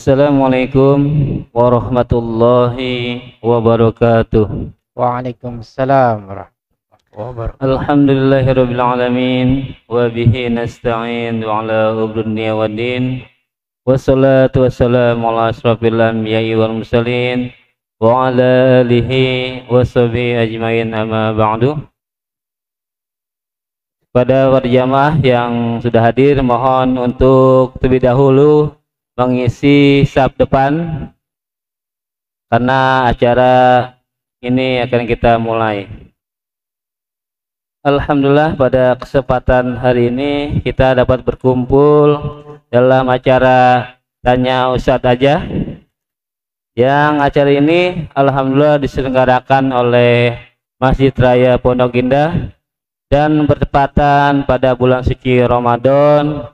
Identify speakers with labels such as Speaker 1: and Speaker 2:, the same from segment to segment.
Speaker 1: Assalamualaikum warahmatullahi wabarakatuh.
Speaker 2: Waalaikumsalam warahmatullahi wabarakatuh.
Speaker 1: Alhamdulillahirabbil alamin wa bihi nasta'in wa ala umuri waddin. Wassalatu wassalamu ala asrofil anbiya'i wal mursalin wa ala alihi wa sahbihi ajmain, amma ba'du. Pada para jamaah yang sudah hadir, mohon untuk terlebih dahulu mengisi saf depan karena acara ini akan kita mulai. Alhamdulillah, pada kesempatan hari ini kita dapat berkumpul dalam acara Tanya Ustadz Aja, yang acara ini alhamdulillah diselenggarakan oleh Masjid Raya Pondok Indah dan bertepatan pada bulan suci Ramadan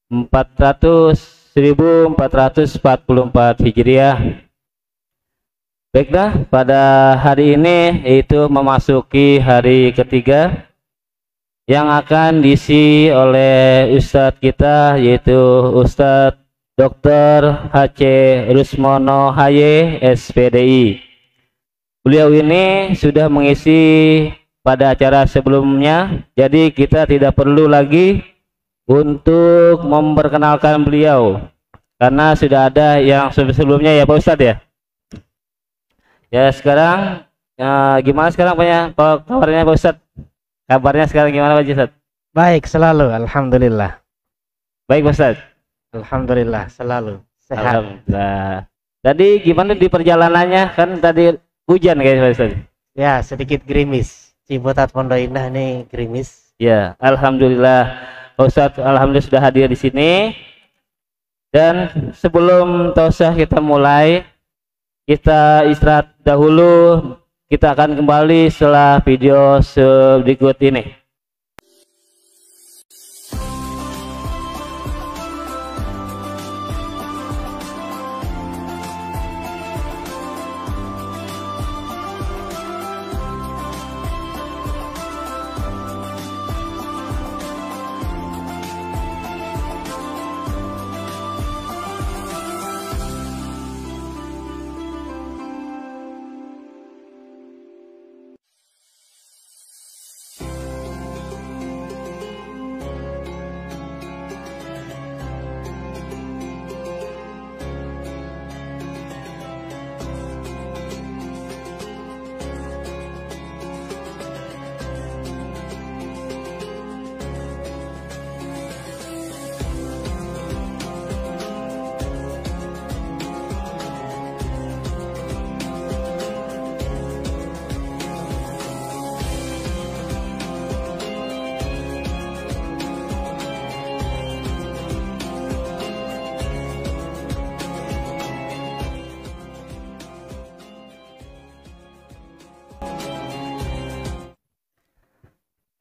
Speaker 1: 1444 Hijriah. Baiklah, pada hari ini yaitu memasuki hari ketiga yang akan diisi oleh Ustadz kita, yaitu Ustadz Dr. H.C. Rusmono HY SPDI. Beliau ini sudah mengisi pada acara sebelumnya, jadi kita tidak perlu lagi untuk memperkenalkan beliau karena sudah ada yang sebelumnya ya Pak Ustadz ya. Ya sekarang gimana sekarang kabarnya Pak Ustadz? Kabarnya sekarang gimana Pak Ustadz?
Speaker 2: Baik selalu, alhamdulillah.
Speaker 1: Baik Pak Ustadz.
Speaker 2: Alhamdulillah selalu sehat.
Speaker 1: Alhamdulillah. Tadi gimana di perjalanannya? Kan tadi hujan kayaknya Pak Ustadz.
Speaker 2: Ya sedikit gerimis. Ciputat Pondok Indah nih gerimis.
Speaker 1: Ya alhamdulillah. Pak Ustadz alhamdulillah sudah hadir di sini. Dan sebelum tausah kita mulai, kita istirahat dahulu. Kita akan kembali setelah video berikut ini.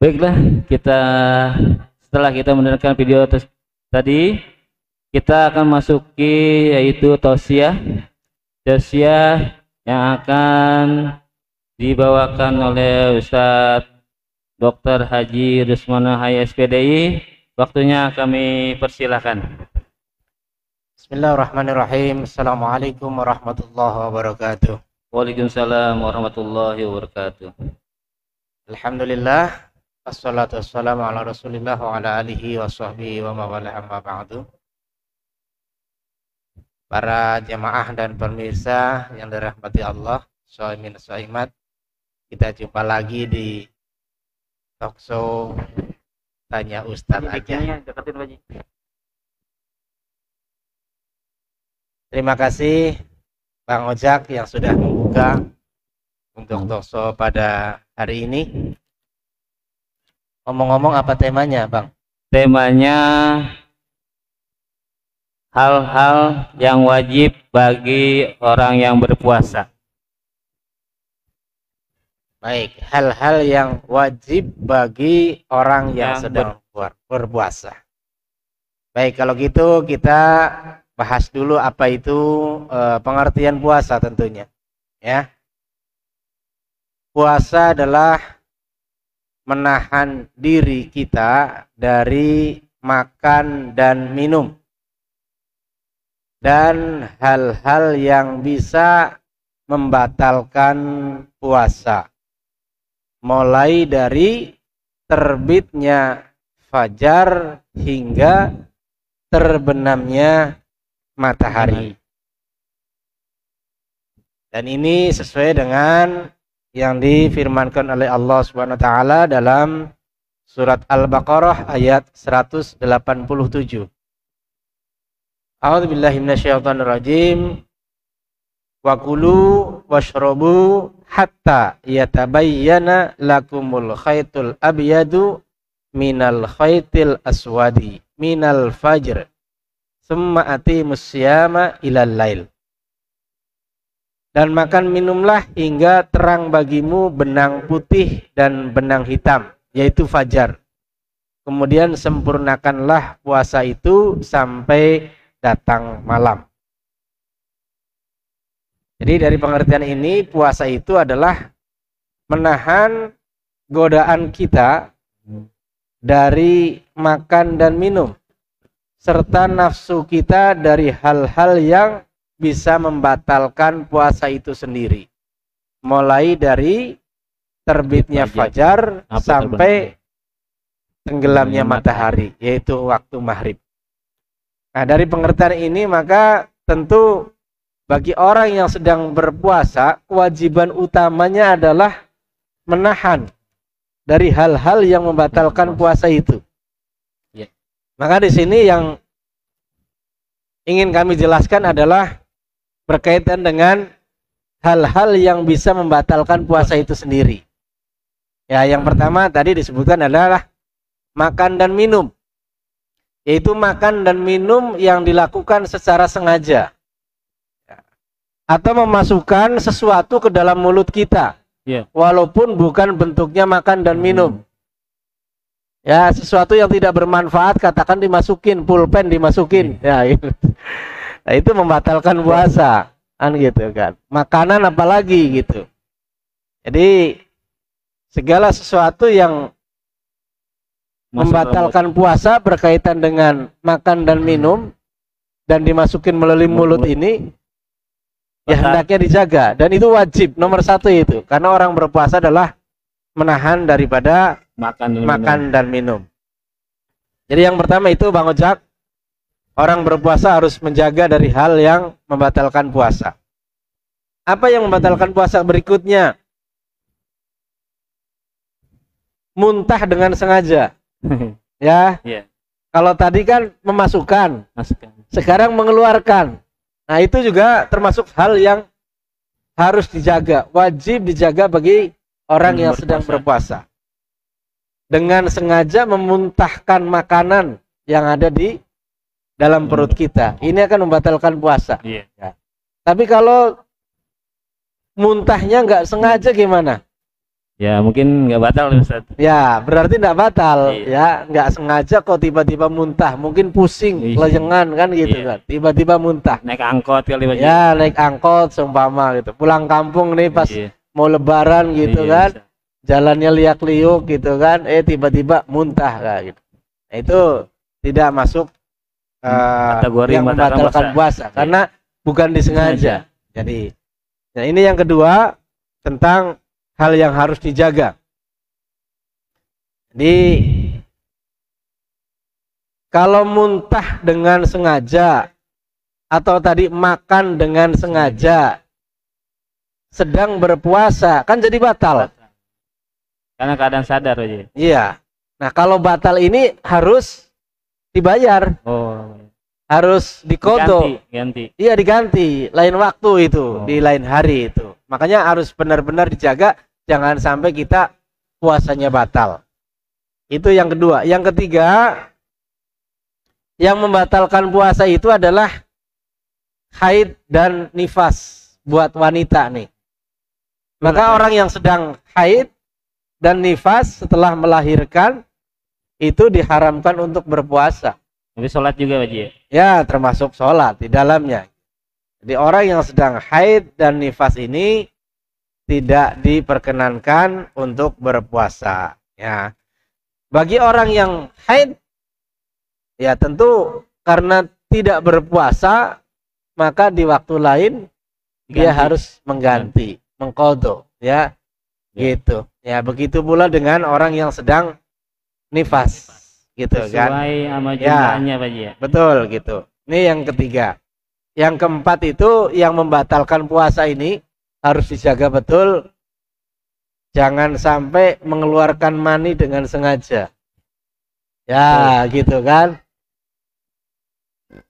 Speaker 1: Baiklah, setelah kita mendengarkan video tadi, kita akan masuki yaitu tausiah yang akan dibawakan oleh Ustadz Dr. Haji Rusmono HY SPDI. Waktunya kami persilahkan.
Speaker 2: Bismillahirrahmanirrahim. Assalamualaikum warahmatullahi wabarakatuh.
Speaker 1: Waalaikumsalam warahmatullahi wabarakatuh.
Speaker 2: Alhamdulillah. Wassalatu wassalamu ala rasulillah wa ala alihi wa sahbihi wa mawala amma ba'du. Para jamaah dan pemirsa yang dirahmati Allah, shaimin shaimat, kita jumpa lagi di talkshow Tanya Ustadz Aja. Terima kasih Bang Ojak yang sudah membuka untuk talkshow pada hari ini. Ngomong-ngomong, apa temanya, Bang?
Speaker 1: Temanya hal-hal yang wajib bagi orang yang berpuasa.
Speaker 2: Baik, hal-hal yang wajib bagi orang yang sedang berpuasa. Baik, kalau gitu kita bahas dulu apa itu pengertian puasa tentunya. Ya. Puasa adalah menahan diri kita dari makan dan minum dan hal-hal yang bisa membatalkan puasa, mulai dari terbitnya fajar hingga terbenamnya matahari. Dan ini sesuai dengan yang difirmankan oleh Allah Subhanahu wa taala dalam surat Al-Baqarah ayat 187. A'udzu billahi minasyaitonir rajim. Wa kulu washrabu hatta yatabayyana lakumul khaytul abyadu minal khaytil aswadi minal fajr summa atimus siyama ilal lail. Dan makan minumlah hingga terang bagimu benang putih dan benang hitam, yaitu fajar. Kemudian sempurnakanlah puasa itu sampai datang malam. Jadi dari pengertian ini, puasa itu adalah menahan godaan kita dari makan dan minum, serta nafsu kita dari hal-hal yang bisa membatalkan puasa itu sendiri. Mulai dari terbitnya fajar sampai tenggelamnya matahari, yaitu waktu maghrib. Nah, dari pengertian ini maka tentu bagi orang yang sedang berpuasa, kewajiban utamanya adalah menahan dari hal-hal yang membatalkan puasa itu. Maka di sini yang ingin kami jelaskan adalah berkaitan dengan hal-hal yang bisa membatalkan puasa itu sendiri. Ya, yang pertama tadi disebutkan adalah makan dan minum. Yaitu makan dan minum yang dilakukan secara sengaja. Atau memasukkan sesuatu ke dalam mulut kita. Walaupun bukan bentuknya makan dan minum. Ya, sesuatu yang tidak bermanfaat, katakan dimasukin, pulpen dimasukin. Ya, itu. Nah, itu membatalkan puasa. Kan gitu kan. Makanan apalagi gitu. Jadi segala sesuatu yang membatalkan puasa berkaitan dengan makan dan minum dan dimasukin melalui mulut ini, ya hendaknya dijaga. Dan itu wajib nomor satu itu. Karena orang berpuasa adalah menahan daripada makan dan minum. Jadi yang pertama itu Bang Ojak, orang berpuasa harus menjaga dari hal yang membatalkan puasa. Apa yang membatalkan puasa berikutnya? Muntah dengan sengaja. Ya. Kalau tadi kan memasukkan, sekarang mengeluarkan. Nah, itu juga termasuk hal yang harus dijaga, wajib dijaga bagi orang yang sedang berpuasa. Dengan sengaja memuntahkan makanan yang ada di dalam perut kita, ini akan membatalkan puasa. Ya. Tapi kalau muntahnya nggak sengaja gimana?
Speaker 1: Ya mungkin nggak batal, Ustaz.
Speaker 2: Ya berarti nggak batal. Ya nggak sengaja kok tiba-tiba muntah, mungkin pusing, lejengan kan gitu kan, tiba-tiba muntah.
Speaker 1: Naik angkot kali.
Speaker 2: Ya naik angkot seumpama gitu, pulang kampung nih pas mau lebaran gitu kan, jalannya liak-liuk gitu kan, tiba-tiba muntah kayak gitu. Nah, itu tidak masuk
Speaker 1: kategori
Speaker 2: yang membatalkan puasa karena bukan disengaja. Jadi, nah ini yang kedua tentang hal yang harus dijaga. Jadi kalau muntah dengan sengaja atau tadi makan dengan sengaja sedang berpuasa kan jadi batal.
Speaker 1: Karena keadaan sadar aja.
Speaker 2: Iya. Nah, kalau batal ini harus dibayar. Harus dikodok.
Speaker 1: Ganti.
Speaker 2: Iya, diganti. Lain waktu itu, di lain hari itu. Makanya harus benar-benar dijaga, jangan sampai kita puasanya batal. Itu yang kedua. Yang ketiga, yang membatalkan puasa itu adalah haid dan nifas buat wanita nih. Maka orang yang sedang haid dan nifas setelah melahirkan itu diharamkan untuk berpuasa.
Speaker 1: Jadi sholat juga Pak Ji?
Speaker 2: Ya, termasuk sholat di dalamnya. Jadi orang yang sedang haid dan nifas ini tidak diperkenankan untuk berpuasa. Ya, bagi orang yang haid, ya tentu karena tidak berpuasa maka di waktu lain dia
Speaker 1: Ganti.
Speaker 2: harus mengganti, mengqadha, ya. Gitu. Ya, begitu pula dengan orang yang sedang nifas, gitu kan.
Speaker 1: Sesuai sama
Speaker 2: Ya.
Speaker 1: jumlahnya Pak Haji ya.
Speaker 2: Betul gitu. Ini yang ketiga. Yang keempat itu yang membatalkan puasa ini harus dijaga betul. Jangan sampai mengeluarkan mani dengan sengaja. Ya, gitu kan.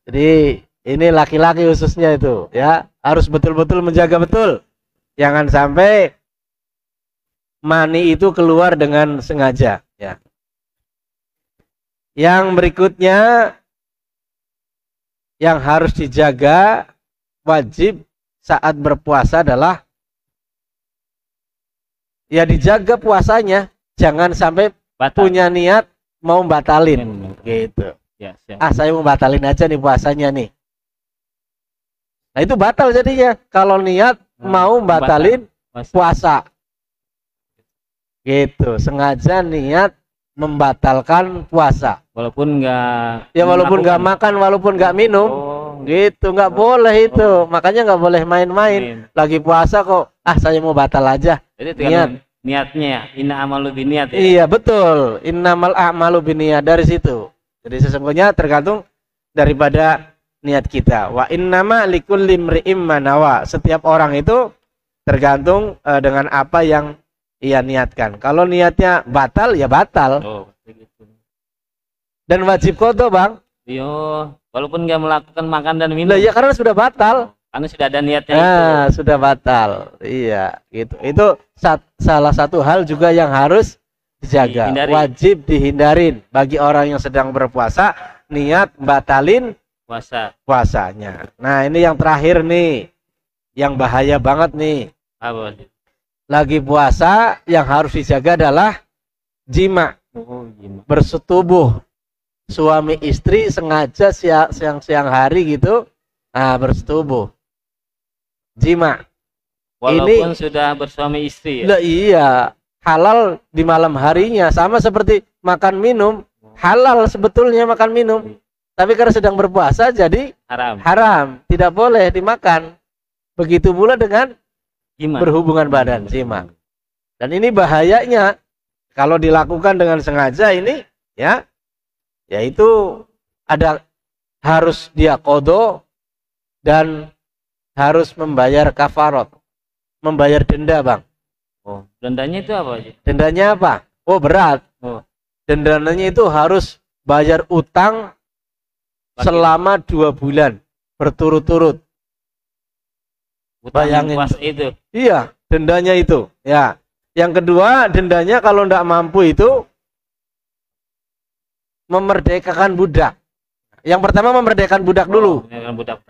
Speaker 2: Jadi ini laki-laki khususnya itu, ya, harus betul-betul menjaga betul. Jangan sampai mani itu keluar dengan sengaja, ya. Yang berikutnya yang harus dijaga wajib saat berpuasa adalah ya dijaga puasanya, jangan sampai
Speaker 1: Batal.
Speaker 2: punya niat mau batalin gitu.
Speaker 1: Ya, siap.
Speaker 2: Saya mau batalin aja nih puasanya nih. Nah, itu batal jadinya kalau niat mau batalin puasa. Gitu, sengaja niat membatalkan puasa.
Speaker 1: Walaupun nggak
Speaker 2: Ya walaupun nggak makan, walaupun nggak minum, gitu nggak boleh itu. Makanya nggak boleh main-main. Lagi puasa kok, saya mau batal aja.
Speaker 1: Jadi niatnya ya, inna amalu biniat ya.
Speaker 2: Iya betul, innamal a'malu binniyat, dari situ. Jadi sesungguhnya tergantung daripada niat kita. Wa innama likulli imri'im ma nawa. Setiap orang itu tergantung dengan apa yang ia niatkan. Kalau niatnya batal, ya batal.
Speaker 1: Oh, begitu.
Speaker 2: Dan wajib qadha, Bang.
Speaker 1: Iya, walaupun nggak melakukan makan dan minum.
Speaker 2: Lah ya karena sudah batal.
Speaker 1: Karena sudah ada niatnya itu.
Speaker 2: Sudah batal. Iya, gitu. Itu salah satu hal juga yang harus dijaga.
Speaker 1: Dihindari.
Speaker 2: Wajib dihindarin bagi orang yang sedang berpuasa, niat batalin puasanya. Nah, ini yang terakhir nih. Yang bahaya banget nih.
Speaker 1: Apa?
Speaker 2: Lagi puasa yang harus dijaga adalah jima. Bersetubuh. Suami istri sengaja siang hari gitu bersetubuh. Jima.
Speaker 1: Walaupun sudah bersuami istri ya.
Speaker 2: Lah iya, halal di malam harinya, sama seperti makan minum, halal sebetulnya makan minum. Tapi karena sedang berpuasa jadi haram, tidak boleh dimakan. Begitu pula dengan berhubungan badan, jima. Dan ini bahayanya kalau dilakukan dengan sengaja ini ya yaitu ada harus dia qadha dan harus membayar kafarat, membayar denda, Bang.
Speaker 1: Oh, dendanya itu apa aja?
Speaker 2: Dendanya apa? Oh, berat. Dendanya itu harus bayar utang selama 2 bulan berturut-turut. Bayangin
Speaker 1: itu.
Speaker 2: Iya, dendanya itu. Ya. Yang kedua, dendanya kalau tidak mampu itu memerdekakan budak. Yang pertama memerdekakan budak dulu.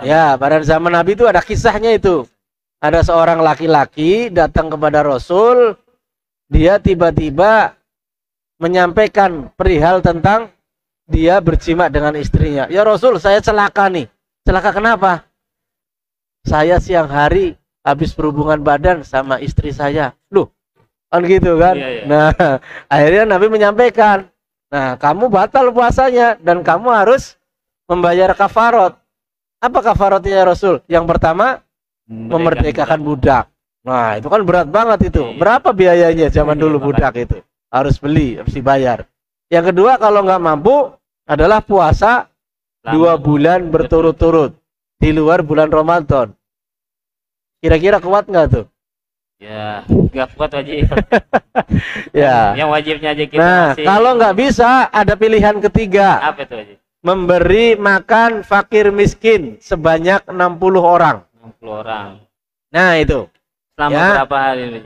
Speaker 2: Ya, pada zaman Nabi itu ada kisahnya itu. Ada seorang laki-laki datang kepada Rasul, dia tiba-tiba menyampaikan perihal tentang dia berjima dengan istrinya. Ya Rasul, saya celaka nih. Celaka kenapa? Saya siang hari habis berhubungan badan sama istri saya. Loh, kan gitu kan?
Speaker 1: Iya.
Speaker 2: Nah, akhirnya Nabi menyampaikan, nah kamu batal puasanya dan kamu harus membayar kafarat. Apa kafaratnya ya Rasul? Yang pertama, memerdekakan budak. Nah, itu kan berat banget itu. Berapa biayanya zaman dulu budak itu? Harus beli, harus dibayar. Yang kedua, kalau nggak mampu adalah puasa 2 bulan berturut-turut di luar bulan Ramadan. Kira-kira kuat nggak tuh?
Speaker 1: Ya, nggak kuat wajib.
Speaker 2: Ya.
Speaker 1: Yang wajibnya aja kita masih.
Speaker 2: Kalau nggak bisa, ada pilihan ketiga.
Speaker 1: Apa itu wajib?
Speaker 2: Memberi makan fakir miskin sebanyak 60 orang.
Speaker 1: 60 orang.
Speaker 2: Nah, itu.
Speaker 1: Selama berapa hari ini?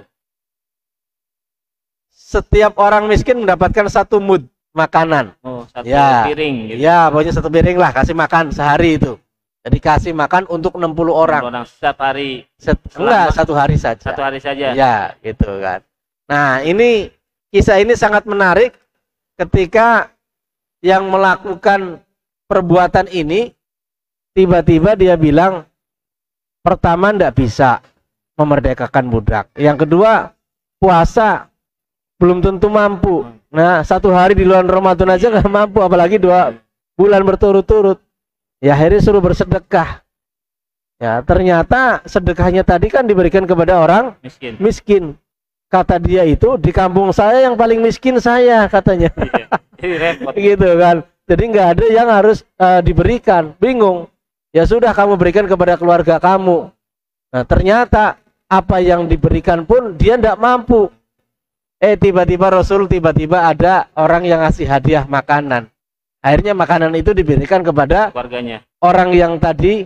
Speaker 2: Setiap orang miskin mendapatkan 1 mud makanan.
Speaker 1: Oh, 1
Speaker 2: ya.
Speaker 1: piring gitu.
Speaker 2: Ya, pokoknya 1 piring lah, kasih makan sehari itu. Jadi kasih makan untuk 60 orang.
Speaker 1: 60 orang setiap hari.
Speaker 2: Enggak, 1 hari saja.
Speaker 1: 1 hari saja.
Speaker 2: Ya, gitu kan. Nah, ini kisah ini sangat menarik ketika yang melakukan perbuatan ini tiba-tiba dia bilang, pertama ndak bisa memerdekakan budak. Yang kedua, puasa belum tentu mampu. Nah, 1 hari di luar Ramadan aja nggak mampu, apalagi 2 bulan berturut-turut. Ya akhirnya suruh bersedekah.
Speaker 3: Ya, ternyata sedekahnya tadi kan diberikan kepada orang
Speaker 1: Miskin.
Speaker 3: miskin. Kata dia itu, di kampung saya yang paling miskin saya, katanya.
Speaker 1: Iya. Jadi repot.
Speaker 3: Gitu kan. Jadi nggak ada yang harus diberikan. Bingung. Ya sudah, kamu berikan kepada keluarga kamu. Nah, ternyata apa yang diberikan pun dia tidak mampu. Tiba-tiba tiba-tiba ada orang yang ngasih hadiah makanan. Akhirnya makanan itu diberikan kepada
Speaker 1: Keluarganya.
Speaker 3: orang yang tadi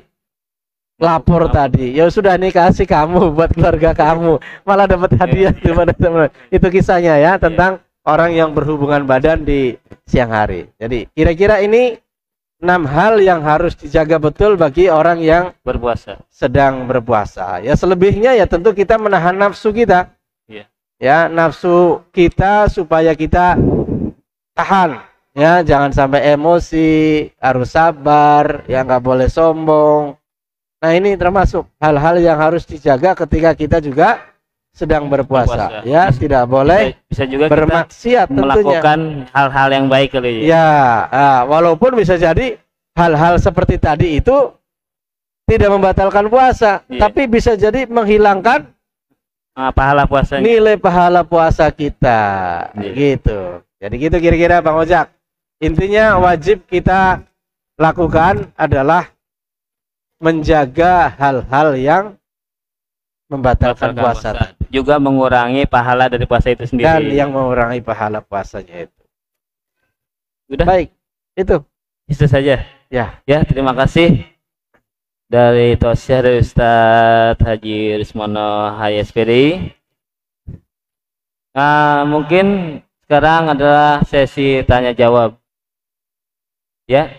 Speaker 3: lapor tadi. Ya sudah, nih kasih kamu buat keluarga kamu, malah dapat hadiah tuh pada teman. Itu kisahnya ya, tentang orang yang berhubungan badan di siang hari. Jadi kira-kira ini 6 hal yang harus dijaga betul bagi orang yang
Speaker 1: Berpuasa.
Speaker 3: sedang berpuasa. Ya selebihnya ya tentu kita menahan nafsu kita.
Speaker 1: Iya.
Speaker 3: Ya, nafsu kita supaya kita tahan. Ya, jangan sampai emosi, harus sabar, ya nggak boleh sombong. Nah, ini termasuk hal-hal yang harus dijaga ketika kita juga sedang berpuasa. Ya, tidak boleh
Speaker 1: Bisa juga
Speaker 3: bermaksiat
Speaker 1: kita
Speaker 3: tentunya.
Speaker 1: melakukan hal-hal yang baik kali ya.
Speaker 3: Ya, walaupun bisa jadi hal-hal seperti tadi itu tidak membatalkan puasa,
Speaker 1: Iya.
Speaker 3: tapi bisa jadi menghilangkan
Speaker 1: Pahala puasanya.
Speaker 3: nilai pahala puasa kita.
Speaker 1: Iya.
Speaker 3: Gitu. Jadi gitu kira-kira Bang Ojak. Intinya wajib kita lakukan adalah menjaga hal-hal yang membatalkan puasa tadi.
Speaker 1: Juga mengurangi pahala dari puasa itu sendiri.
Speaker 3: Dan yang mengurangi pahala puasanya itu.
Speaker 1: Udah.
Speaker 3: Baik, itu.
Speaker 1: Itu saja.
Speaker 3: Ya.
Speaker 1: Ya, terima kasih dari Tausiah dari Ustadz Haji Rismono HSPDI. Nah, mungkin sekarang adalah sesi tanya jawab. Ya,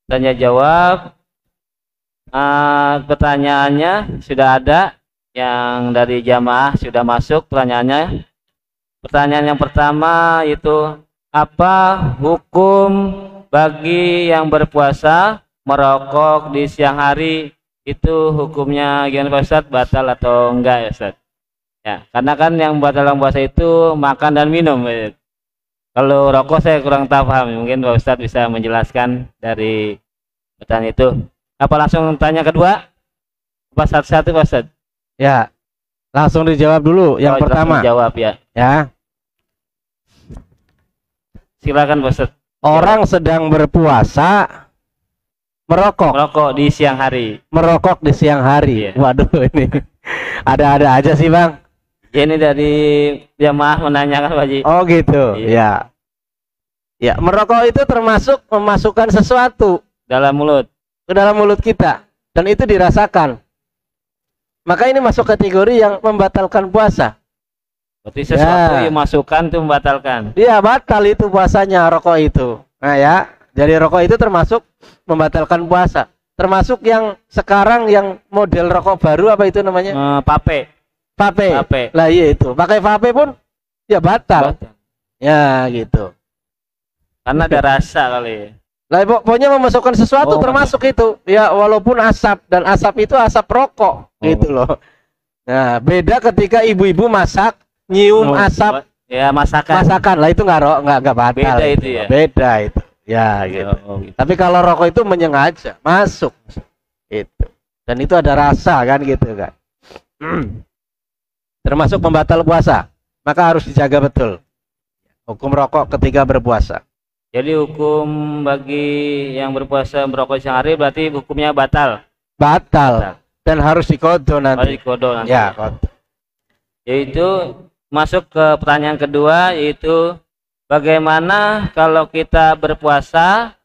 Speaker 1: tanya jawab. Pertanyaannya sudah ada, yang dari jamaah sudah masuk pertanyaannya. Pertanyaan yang pertama itu, apa hukum bagi yang berpuasa merokok di siang hari? Itu hukumnya gimana Pak Ustadz? Batal atau enggak ya Ustadz? Ya, karena kan yang batal dalam puasa itu makan dan minum. Kalau rokok saya kurang tahu paham. Mungkin Pak Ustadz bisa menjelaskan dari pertanyaan itu. Apa langsung tanya kedua? Apa satu-satu Pak Ustadz?
Speaker 3: Ya. Langsung dijawab dulu yang pertama.
Speaker 1: Jawab ya.
Speaker 3: Ya.
Speaker 1: Silakan Pak Ustadz.
Speaker 3: Orang sedang berpuasa merokok.
Speaker 1: Merokok di siang hari.
Speaker 3: Merokok di siang hari.
Speaker 1: Iya.
Speaker 3: Waduh, ini ada-ada aja sih, Bang.
Speaker 1: Ya, ini dari jamaah menanyakan Pak Haji.
Speaker 3: Oh gitu.
Speaker 1: Iya.
Speaker 3: Ya. Ya, merokok itu termasuk memasukkan sesuatu
Speaker 1: Dalam mulut.
Speaker 3: ke dalam mulut kita dan itu dirasakan. Maka ini masuk kategori yang membatalkan puasa.
Speaker 1: Berarti sesuatu
Speaker 3: Ya.
Speaker 1: yang masukkan itu membatalkan.
Speaker 3: Iya, batal itu puasanya rokok itu. Nah ya, jadi rokok itu termasuk membatalkan puasa. Termasuk yang sekarang yang model rokok baru apa itu namanya?
Speaker 1: Vape.
Speaker 3: Vape. Lah iya itu. Pakai vape pun ya batal. Ya gitu.
Speaker 1: Karena ada rasa kali.
Speaker 3: Lah pokoknya memasukkan sesuatu
Speaker 1: Oh,
Speaker 3: termasuk itu. Ya walaupun asap, dan asap itu asap rokok gitu loh. Nah, beda ketika ibu-ibu masak nyium asap
Speaker 1: ya masakan.
Speaker 3: lah itu nggak batal.
Speaker 1: Beda itu ya.
Speaker 3: Beda itu. Ya gitu.
Speaker 1: Gitu.
Speaker 3: Tapi kalau rokok itu menyengaja masuk itu. Dan itu ada rasa kan gitu kan. Termasuk pembatal puasa. Maka harus dijaga betul. Hukum rokok ketika berpuasa.
Speaker 1: Jadi hukum bagi yang berpuasa merokok siang hari berarti hukumnya batal.
Speaker 3: Batal. Dan harus dikodo
Speaker 1: Harus
Speaker 3: nanti.
Speaker 1: dikodo nanti.
Speaker 3: Ya, kodo.
Speaker 1: Yaitu masuk ke pertanyaan kedua, yaitu bagaimana kalau kita berpuasa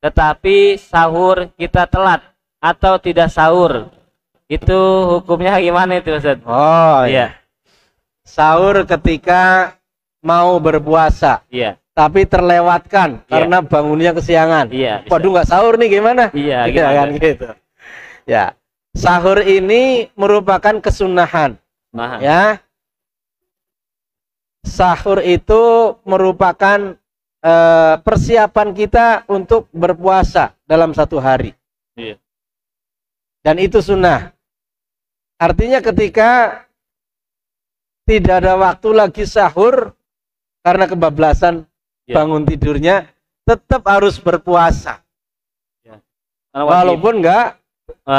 Speaker 1: tetapi sahur kita telat atau tidak sahur? Itu hukumnya gimana itu Ustaz?
Speaker 3: Oh
Speaker 1: Iya.
Speaker 3: Sahur ketika mau berpuasa.
Speaker 1: Iya.
Speaker 3: Tapi terlewatkan karena bangunnya kesiangan.
Speaker 1: Iya.
Speaker 3: Waduh, nggak sahur nih gimana?
Speaker 1: Iya,
Speaker 3: Iya kan gitu. Ya. Sahur ini merupakan kesunahan.
Speaker 1: Nah,
Speaker 3: Ya. Sahur itu merupakan persiapan kita untuk berpuasa dalam satu hari.
Speaker 1: Iya.
Speaker 3: Dan itu sunnah. Artinya ketika tidak ada waktu lagi sahur karena kebablasan
Speaker 1: Ya.
Speaker 3: bangun tidurnya, tetap harus berpuasa.
Speaker 1: Karena wajib.
Speaker 3: Walaupun nggak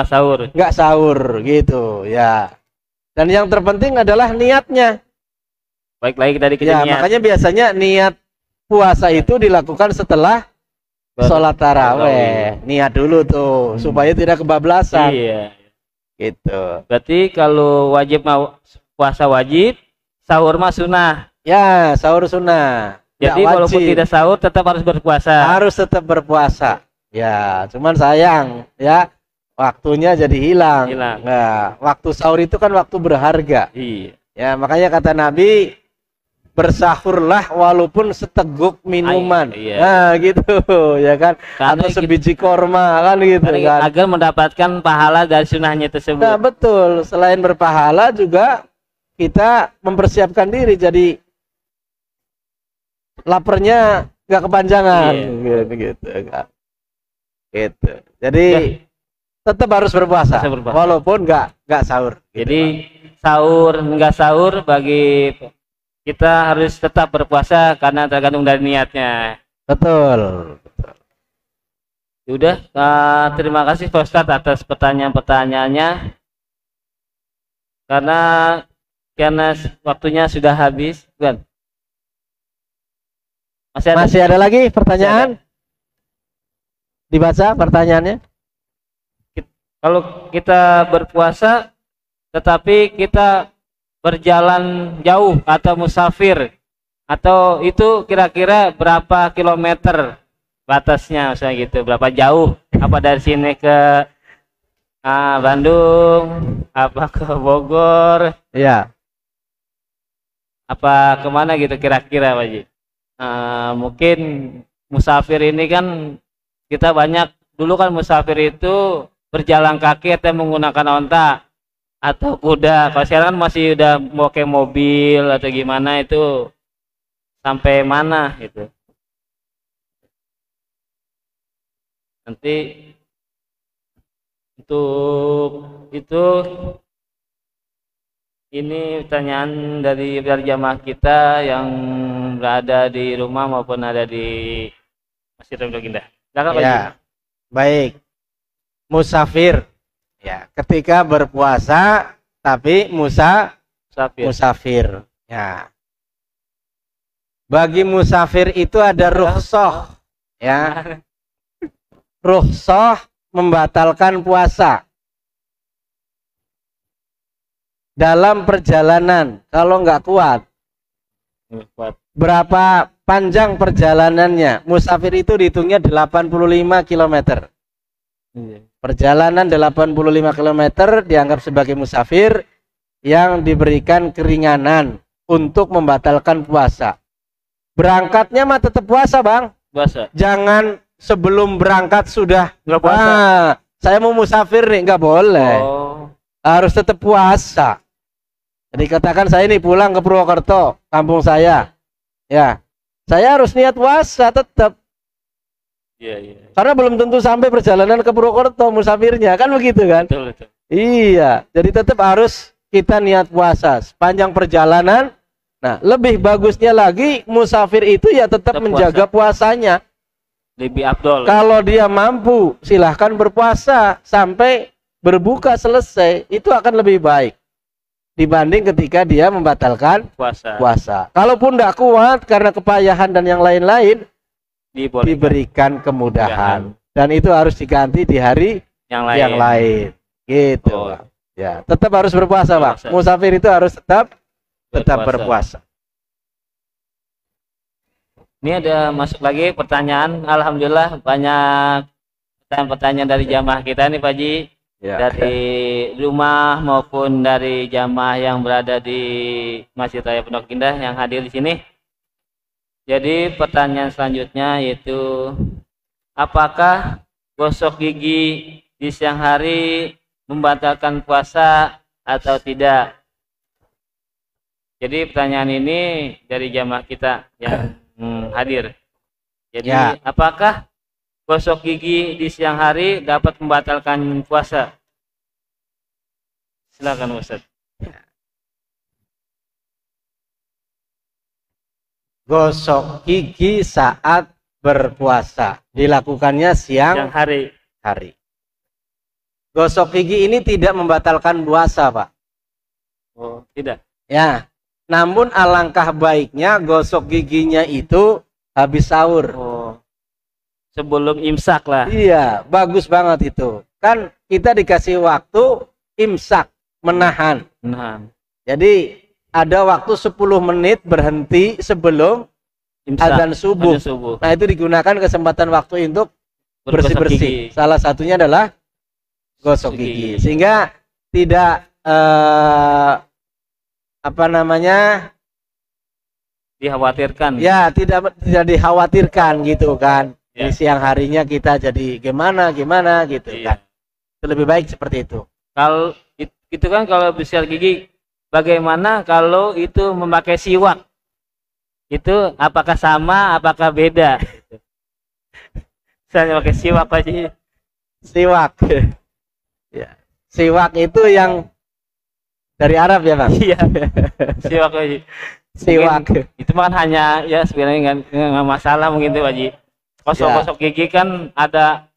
Speaker 1: sahur.
Speaker 3: nggak sahur gitu ya. Dan yang terpenting adalah niatnya.
Speaker 1: Baik lagi tadi kita
Speaker 3: Ya,
Speaker 1: niat.
Speaker 3: makanya biasanya niat puasa itu dilakukan setelah sholat taraweh. Niat dulu tuh supaya tidak kebablasan.
Speaker 1: Iya.
Speaker 3: Gitu.
Speaker 1: Berarti kalau wajib mau puasa wajib, sahur mah sunnah.
Speaker 3: Ya, sahur sunnah.
Speaker 1: Jadi
Speaker 3: Nggak
Speaker 1: walaupun
Speaker 3: wajib.
Speaker 1: tidak sahur tetap harus berpuasa.
Speaker 3: Harus tetap berpuasa. Ya, cuman sayang ya waktunya jadi hilang.
Speaker 1: Hilang.
Speaker 3: Nah, waktu sahur itu kan waktu berharga.
Speaker 1: Iya.
Speaker 3: Ya, makanya kata Nabi, bersahurlah walaupun seteguk minuman.
Speaker 1: Iya.
Speaker 3: Nah, gitu ya kan.
Speaker 1: Karena
Speaker 3: Atau sebiji korma kan gitu kan.
Speaker 1: agar mendapatkan pahala dari sunnahnya tersebut.
Speaker 3: Nah, betul. Selain berpahala juga kita mempersiapkan diri jadi laparnya nggak kepanjangan.
Speaker 1: Iya.
Speaker 3: Gitu kan. Gitu. Jadi tetap harus berpuasa,
Speaker 1: Harus berpuasa.
Speaker 3: walaupun nggak sahur. Gitu,
Speaker 1: Jadi sahur enggak sahur bagi kita harus tetap berpuasa karena tergantung dari niatnya.
Speaker 3: Pak. Betul.
Speaker 1: Udah, terima kasih Pak Ustadz atas pertanyaan-pertanyaannya. Karena waktunya sudah habis, kan?
Speaker 3: Masih ada lagi pertanyaan? Dibaca pertanyaannya?
Speaker 1: Kalau kita berpuasa tetapi kita berjalan jauh atau musafir, atau itu kira-kira berapa kilometer batasnya, misalnya gitu, berapa jauh, apa dari sini ke Bandung, apa ke Bogor,
Speaker 3: Iya.
Speaker 1: apa kemana gitu kira-kira Pak Ji. Mungkin musafir ini kan kita banyak, dulu kan musafir itu berjalan kaki atau menggunakan onta atau kuda. Kalau sekarang kan masih udah pakai mobil atau gimana, itu sampai mana gitu. Nanti untuk itu ini pertanyaan dari jamaah kita yang berada di rumah maupun ada di Masjid Pondok Indah. Silakan Pak Ji.
Speaker 3: Ya. Baik. Musafir. Ya, ketika berpuasa tapi
Speaker 1: Musafir.
Speaker 3: musafir. Ya. Bagi musafir itu ada rukhsah, ya. Rukhsah membatalkan puasa dalam perjalanan kalau nggak kuat. Berapa panjang perjalanannya? Musafir itu dihitungnya 85 km. Perjalanan 85 km dianggap sebagai musafir yang diberikan keringanan untuk membatalkan puasa. Berangkatnya mah tetap puasa, Bang.
Speaker 1: Puasa.
Speaker 3: Jangan sebelum berangkat sudah
Speaker 1: Nggak puasa.
Speaker 3: Saya mau musafir nih, nggak boleh.
Speaker 1: Oh.
Speaker 3: Harus tetap puasa. Jadi katakan saya ini pulang ke Purwokerto, kampung saya. Ya. Saya harus niat puasa tetap.
Speaker 1: Iya, iya.
Speaker 3: Karena belum tentu sampai perjalanan ke Purwokerto musafirnya, kan begitu kan?
Speaker 1: Betul, betul.
Speaker 3: Iya, jadi tetap harus kita niat puasa sepanjang perjalanan. Nah, lebih bagusnya lagi musafir itu ya tetap
Speaker 1: Tetap
Speaker 3: menjaga puasanya.
Speaker 1: Lebih afdol.
Speaker 3: Kalau dia mampu, silahkan berpuasa sampai berbuka selesai. Itu akan lebih baik dibanding ketika dia membatalkan
Speaker 1: Puasa.
Speaker 3: puasa. Kalaupun tidak kuat karena kepayahan dan yang lain-lain,
Speaker 1: Dibolehkan.
Speaker 3: diberikan kemudahan. Dan itu harus diganti di hari
Speaker 1: Yang lain.
Speaker 3: yang lain. Gitu,
Speaker 1: Oh.
Speaker 3: Bang. Ya, tetap harus berpuasa, Bang.
Speaker 1: Berpuasa.
Speaker 3: Musafir itu harus tetap berpuasa.
Speaker 1: Ini ada masuk lagi pertanyaan. Alhamdulillah banyak pertanyaan-pertanyaan dari jamaah kita nih Pak Ji.
Speaker 3: Ya.
Speaker 1: Dari rumah maupun dari jamaah yang berada di Masjid Raya Pondok Indah yang hadir di sini. Jadi pertanyaan selanjutnya yaitu, apakah gosok gigi di siang hari membatalkan puasa atau tidak? Jadi pertanyaan ini dari jamaah kita yang hadir. Jadi
Speaker 3: Ya.
Speaker 1: apakah gosok gigi di siang hari dapat membatalkan puasa? Silakan Ustaz.
Speaker 3: Gosok gigi saat berpuasa dilakukannya siang
Speaker 1: Siang hari.
Speaker 3: hari. Gosok gigi ini tidak membatalkan puasa, Pak.
Speaker 1: Oh, tidak.
Speaker 3: Ya. Namun alangkah baiknya gosok giginya itu habis sahur.
Speaker 1: Oh. Sebelum imsak lah.
Speaker 3: Iya, bagus banget itu. Kan kita dikasih waktu imsak, menahan.
Speaker 1: Nah,
Speaker 3: Jadi ada waktu 10 menit berhenti sebelum
Speaker 1: imsak.
Speaker 3: azan subuh.
Speaker 1: Azan subuh.
Speaker 3: Nah, itu digunakan kesempatan waktu untuk
Speaker 1: Bergosok
Speaker 3: bersih-bersih.
Speaker 1: gigi.
Speaker 3: Salah satunya adalah gosok gigi. Sehingga tidak apa namanya?
Speaker 1: Dikhawatirkan.
Speaker 3: Ya, tidak dikhawatirkan gitu kan.
Speaker 1: Ya.
Speaker 3: Di siang harinya kita jadi gimana gitu
Speaker 1: Iya.
Speaker 3: kan. Itu lebih baik seperti itu.
Speaker 1: Kalau itu kan kalau bersikat gigi, bagaimana kalau itu memakai siwak? Itu apakah sama, apakah beda? Misalnya pakai siwak aja.
Speaker 3: Siwak. Ya. Siwak itu yang dari Arab ya, Bang?
Speaker 1: Iya. Siwak aja.
Speaker 3: Siwak.
Speaker 1: Itu kan hanya ya sebenarnya nggak masalah mungkin tuh Haji. Gosok-gosok gigi kan ada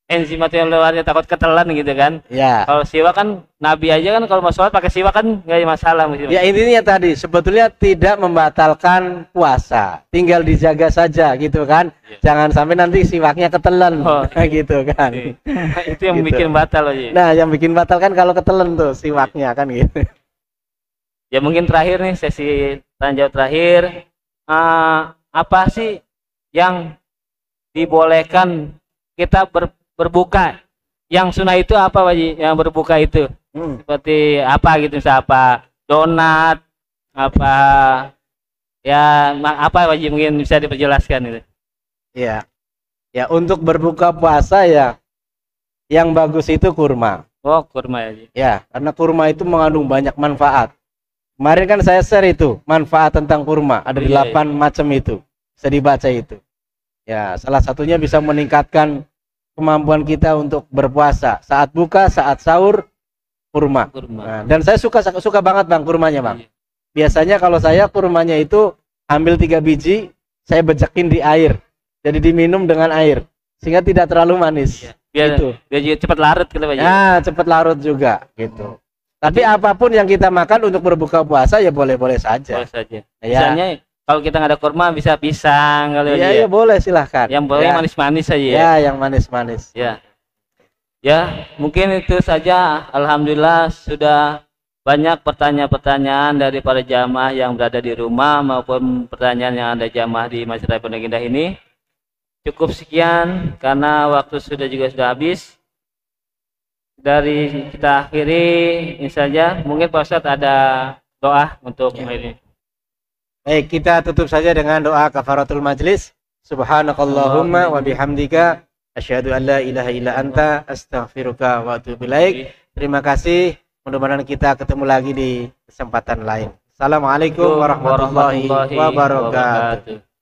Speaker 1: enzim atau yang luarnya takut ketelan gitu kan.
Speaker 3: Ya.
Speaker 1: Kalau siwak kan Nabi aja kan kalau mau sholat pakai siwak kan nggak ada masalah mungkin.
Speaker 3: Ya, intinya tadi sebetulnya tidak membatalkan puasa, tinggal dijaga saja gitu kan.
Speaker 1: Iya.
Speaker 3: Jangan sampai nanti siwaknya ketelan.
Speaker 1: Oh,
Speaker 3: gitu kan.
Speaker 1: Itu yang
Speaker 3: Gitu.
Speaker 1: bikin batal Haji.
Speaker 3: Nah, yang bikin batal kan kalau ketelan tuh siwaknya kan gitu.
Speaker 1: Ya mungkin terakhir nih sesi tanya jawab terakhir. Apa sih yang dibolehkan kita berbuka? Yang sunnah itu apa Haji? Yang berbuka itu seperti apa gitu, misalnya apa donat, apa ya apa Haji, mungkin bisa diperjelaskan itu.
Speaker 3: Iya. Ya, untuk berbuka puasa ya yang bagus itu kurma.
Speaker 1: Oh, kurma Haji.
Speaker 3: Ya, karena kurma itu mengandung banyak manfaat. Kemarin kan saya share itu manfaat tentang kurma, ada
Speaker 1: Iya,
Speaker 3: 8 macam itu. Bisa dibaca itu. Ya, salah satunya bisa meningkatkan kemampuan kita untuk berpuasa. Saat buka, saat sahur, kurma.
Speaker 1: Kurma.
Speaker 3: Nah, dan saya suka banget Bang kurmanya, Bang.
Speaker 1: Iya.
Speaker 3: Biasanya kalau saya kurmanya itu ambil 3 biji, saya bejakin di air. Jadi diminum dengan air sehingga tidak terlalu manis.
Speaker 1: Iya. Biar
Speaker 3: Gitu.
Speaker 1: biar juga cepat larut gitu Haji.
Speaker 3: Ya, cepat larut juga gitu. Tapi apapun yang kita makan untuk berbuka puasa ya boleh-boleh saja.
Speaker 1: Boleh saja.
Speaker 3: Ya.
Speaker 1: Misalnya kalau kita nggak ada kurma bisa pisang kalau
Speaker 3: Iya, ya boleh silahkan.
Speaker 1: Yang boleh
Speaker 3: ya.
Speaker 1: manis-manis saja ya.
Speaker 3: Ya, yang manis-manis.
Speaker 1: Ya. Ya, mungkin itu saja. Alhamdulillah sudah banyak pertanyaan-pertanyaan dari para jamaah yang berada di rumah maupun pertanyaan yang ada jamaah di Masjid Raya Pondok Indah ini. Cukup sekian karena waktu sudah habis. Dari kita akhiri ini saja. Mungkin Pak Ustadz ada doa untuk ini.
Speaker 3: Baik, kita tutup saja dengan doa kafaratul majlis. Subhanakallahumma wa bihamdika asyhadu an la ilaha illa anta astaghfiruka wa atubu ilaik. Terima kasih. Mudah-mudahan kita ketemu lagi di kesempatan lain. Assalamualaikum warahmatullahi wabarakatuh.